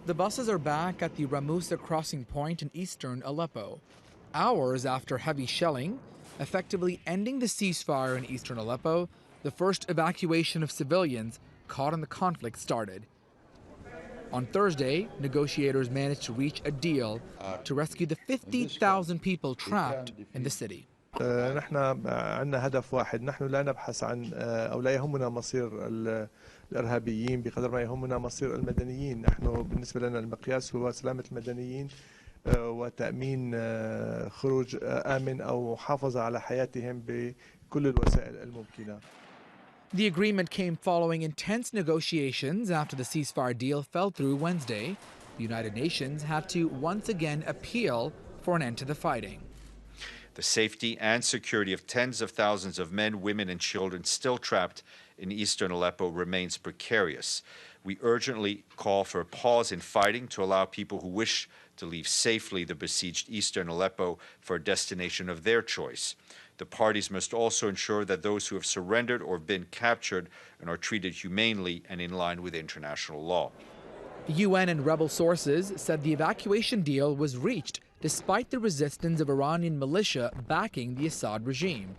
The buses are back at the Ramussa crossing point in eastern Aleppo, hours after heavy shelling, effectively ending the ceasefire in eastern Aleppo. The first evacuation of civilians caught in the conflict started. On Thursday, negotiators managed to reach a deal to rescue the 50,000 people trapped in the city. نحن عندنا هدف واحد، نحن لا نبحث عن أو لا يهمنا مصير الإرهابيين بقدر ما يهمنا مصير المدنيين. نحن بالنسبة لنا المقياس هو سلامة المدنيين وتأمين خروج آمن أو محافظة على حياتهم بكل الوسائل الممكنة. The agreement came following intense negotiations after the ceasefire deal fell through Wednesday. The United Nations had to once again appeal for an end to the fighting. The safety and security of tens of thousands of men, women, and children still trapped in eastern Aleppo remains precarious. We urgently call for a pause in fighting to allow people who wish to leave safely the besieged eastern Aleppo for a destination of their choice. The parties must also ensure that those who have surrendered or been captured and are treated humanely and in line with international law. UN and rebel sources said the evacuation deal was reached despite the resistance of Iranian militia backing the Assad regime.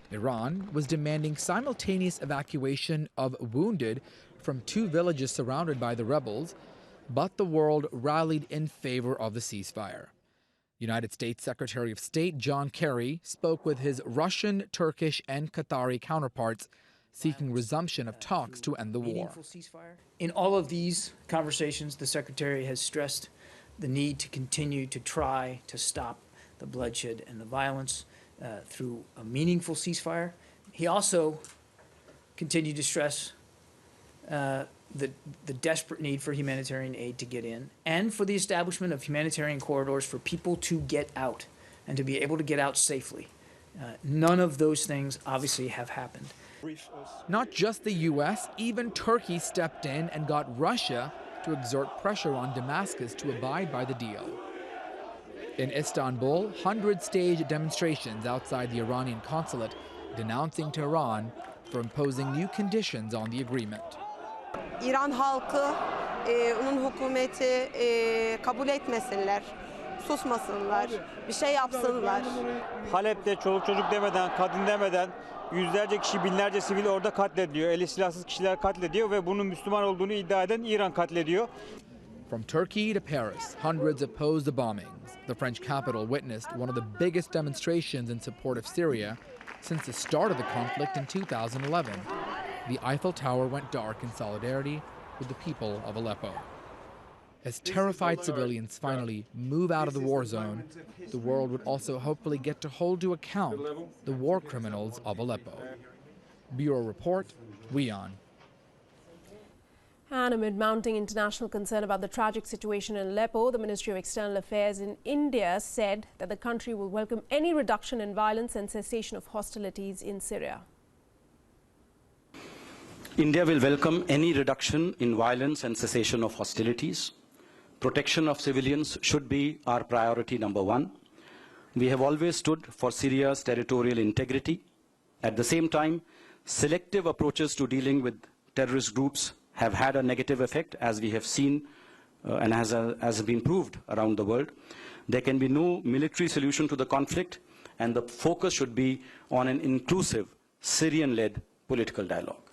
Iran was demanding simultaneous evacuation of wounded from 2 villages surrounded by the rebels, but the world rallied in favor of the ceasefire. United States Secretary of State John Kerry spoke with his Russian, Turkish, and Qatari counterparts, seeking resumption of talks to end the war. In all of these conversations, the Secretary has stressed the need to continue to try to stop the bloodshed and the violence through a meaningful ceasefire. He also continued to stress the desperate need for humanitarian aid to get in and for the establishment of humanitarian corridors for people to get out and to be able to get out safely. None of those things obviously have happened. Not just the U.S., even Turkey stepped in and got Russia to exert pressure on Damascus to abide by the deal. In Istanbul, hundreds staged demonstrations outside the Iranian consulate, denouncing Tehran for imposing new conditions on the agreement. İran halkı, onun hükümeti kabul etmesinler, susmasınlar, bir şey yapsınlar. Halep'te çoluk çocuk demeden, kadın demeden yüzlerce kişi, binlerce sivil orada katlediliyor. Eli silahsız kişiler katlediliyor ve bunun Müslüman olduğunu iddia eden İran katlediyor. From Turkey to Paris, hundreds opposed the bombings. The French capital witnessed one of the biggest demonstrations in support of Syria since the start of the conflict in 2011. The Eiffel Tower went dark in solidarity with the people of Aleppo. As terrified civilians finally move out of the war zone, the world would also hopefully get to hold to account the war criminals of Aleppo. Bureau Report, WION. And amid mounting international concern about the tragic situation in Aleppo, the Ministry of External Affairs in India said that the country will welcome any reduction in violence and cessation of hostilities in Syria. India will welcome any reduction in violence and cessation of hostilities. Protection of civilians should be our priority number one. We have always stood for Syria's territorial integrity. At the same time, selective approaches to dealing with terrorist groups have had a negative effect, as we have seen and has been proved around the world. There can be no military solution to the conflict, and the focus should be on an inclusive, Syrian-led political dialogue.